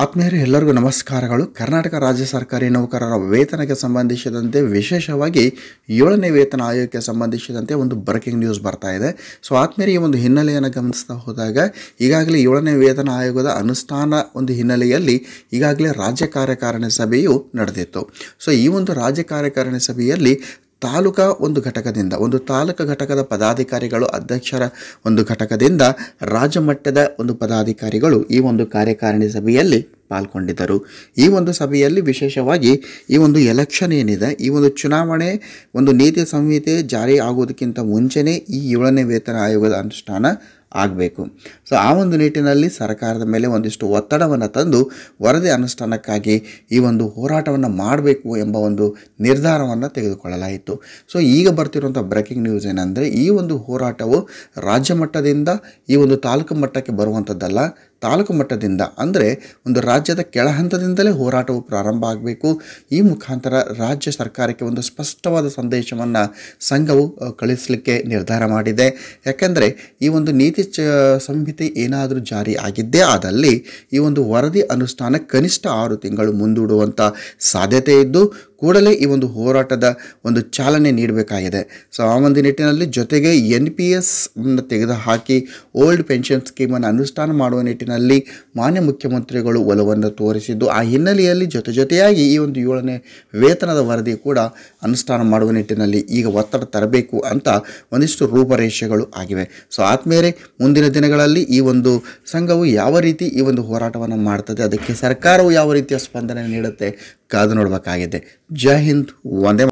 ಆತ್ಮೀಯರೇ ಎಲ್ಲರಿಗೂ ನಮಸ್ಕಾರಗಳು. ಕರ್ನಾಟಕ ರಾಜ್ಯ ಸರ್ಕಾರಿ ನೌಕರರ ವೇತನಕ್ಕೆ ಸಂಬಂಧಿಸಿದಂತೆ ವಿಶೇಷವಾಗಿ 7ನೇ ವೇತನ ಆಯೋಗಕ್ಕೆ ಸಂಬಂಧಿಸಿದಂತೆ ಒಂದು ಬ್ರೇಕಿಂಗ್ ನ್ಯೂಸ್ ಬರ್ತಾ ಇದೆ. ಸೊ ಆತ್ಮೀಯರೇ, ಈ ಒಂದು ಹಿನ್ನೆಲೆಯನ್ನು ಗಮನಿಸ್ತಾ ಹೋದಾಗ ಈಗಾಗಲೇ 7ನೇ ವೇತನ ಆಯೋಗದ ಅನುಷ್ಠಾನ ಒಂದು ಹಿನ್ನೆಲೆಯಲ್ಲಿ ಈಗಾಗಲೇ ರಾಜ್ಯ ಕಾರ್ಯಕಾರಿಣಿ ಸಭೆಯು ನಡೆದಿತ್ತು. ಸೊ ಈ ಒಂದು ರಾಜ್ಯ ಕಾರ್ಯಕಾರಿಣಿ ಸಭೆಯಲ್ಲಿ ತಾಲೂಕಾ ಒಂದು ಘಟಕದಿಂದ, ಒಂದು ತಾಲೂಕು ಘಟಕದ ಪದಾಧಿಕಾರಿಗಳು, ಅಧ್ಯಕ್ಷರ ಒಂದು ಘಟಕದಿಂದ ರಾಜ್ಯ ಮಟ್ಟದ ಒಂದು ಪದಾಧಿಕಾರಿಗಳು ಈ ಒಂದು ಕಾರ್ಯಕಾರಿಣಿ ಸಭೆಯಲ್ಲಿ ಪಾಲ್ಗೊಂಡಿದ್ದರು. ಈ ಒಂದು ಸಭೆಯಲ್ಲಿ ವಿಶೇಷವಾಗಿ ಈ ಒಂದು ಎಲೆಕ್ಷನ್ ಏನಿದೆ, ಈ ಒಂದು ಚುನಾವಣೆ ಒಂದು ನೀತಿ ಸಂಹಿತೆ ಜಾರಿ ಆಗೋದಕ್ಕಿಂತ ಮುಂಚೆನೇ ಈ 7ನೇ ವೇತನ ಆಯೋಗದ ಅನುಷ್ಠಾನ ಆಗಬೇಕು. ಸೊ ಆ ಒಂದು ನಿಟ್ಟಿನಲ್ಲಿ ಸರ್ಕಾರದ ಮೇಲೆ ಒಂದಿಷ್ಟು ಒತ್ತಡವನ್ನು ತಂದು ವರದಿ ಅನುಷ್ಠಾನಕ್ಕಾಗಿ ಈ ಒಂದು ಹೋರಾಟವನ್ನು ಮಾಡಬೇಕು ಎಂಬ ಒಂದು ನಿರ್ಧಾರವನ್ನು ತೆಗೆದುಕೊಳ್ಳಲಾಯಿತು. ಸೊ ಈಗ ಬರ್ತಿರುವಂಥ ಬ್ರೇಕಿಂಗ್ ನ್ಯೂಸ್ ಏನಂದರೆ, ಈ ಒಂದು ಹೋರಾಟವು ರಾಜ್ಯ ಮಟ್ಟದಿಂದ ಈ ಒಂದು ತಾಲೂಕು ಮಟ್ಟಕ್ಕೆ ಬರುವಂಥದ್ದಲ್ಲ. ತಾಲೂಕು ಮಟ್ಟದಿಂದ ಅಂದರೆ ಒಂದು ರಾಜ್ಯದ ಕೆಳ ಹಂತದಿಂದಲೇ ಹೋರಾಟವು ಪ್ರಾರಂಭ ಆಗಬೇಕು. ಈ ಮುಖಾಂತರ ರಾಜ್ಯ ಸರ್ಕಾರಕ್ಕೆ ಒಂದು ಸ್ಪಷ್ಟವಾದ ಸಂದೇಶವನ್ನು ಸಂಘವು ಕಳಿಸಲಿಕ್ಕೆ ನಿರ್ಧಾರ ಮಾಡಿದೆ. ಯಾಕೆಂದರೆ ಈ ಒಂದು ನೀತಿ ಸಂಹಿತೆ ಏನಾದರೂ ಜಾರಿ ಆಗಿದ್ದೇ ಆದಲ್ಲಿ ಈ ಒಂದು ವರದಿ ಅನುಷ್ಠಾನ ಕನಿಷ್ಠ 6 ತಿಂಗಳು ಮುಂದೂಡುವಂಥ ಸಾಧ್ಯತೆ ಇದ್ದು ಕೂಡಲೇ ಈ ಒಂದು ಹೋರಾಟದ ಒಂದು ಚಾಲನೆ ನೀಡಬೇಕಾಗಿದೆ. ಸೊ ಆ ಒಂದು ನಿಟ್ಟಿನಲ್ಲಿ ಜೊತೆಗೆ NPS ಅನ್ನು ತೆಗೆದುಹಾಕಿ ಓಲ್ಡ್ ಪೆನ್ಷನ್ ಸ್ಕೀಮನ್ನು ಅನುಷ್ಠಾನ ಮಾಡುವ ನಿಟ್ಟಿನಲ್ಲಿ ಮಾನ್ಯ ಮುಖ್ಯಮಂತ್ರಿಗಳು ಒಲವನ್ನು ತೋರಿಸಿದ್ದು, ಆ ಹಿನ್ನೆಲೆಯಲ್ಲಿ ಜೊತೆಯಾಗಿ ಈ ಒಂದು 7ನೇ ವೇತನದ ವರದಿ ಕೂಡ ಅನುಷ್ಠಾನ ಮಾಡುವ ನಿಟ್ಟಿನಲ್ಲಿ ಈಗ ಒತ್ತಡ ತರಬೇಕು ಅಂತ ಒಂದಿಷ್ಟು ರೂಪರೇಷೆಗಳು ಆಗಿವೆ. ಸೊ ಆದ್ಮೇಲೆ ಮುಂದಿನ ದಿನಗಳಲ್ಲಿ ಈ ಒಂದು ಸಂಘವು ಯಾವ ರೀತಿ ಈ ಒಂದು ಹೋರಾಟವನ್ನು ಮಾಡ್ತದೆ, ಅದಕ್ಕೆ ಸರ್ಕಾರವು ಯಾವ ರೀತಿಯ ಸ್ಪಂದನೆ ನೀಡುತ್ತೆ ಕಾದು ನೋಡಬೇಕಾಗಿದೆ. ಜೈ ಹಿಂದ್, ವಂದೇ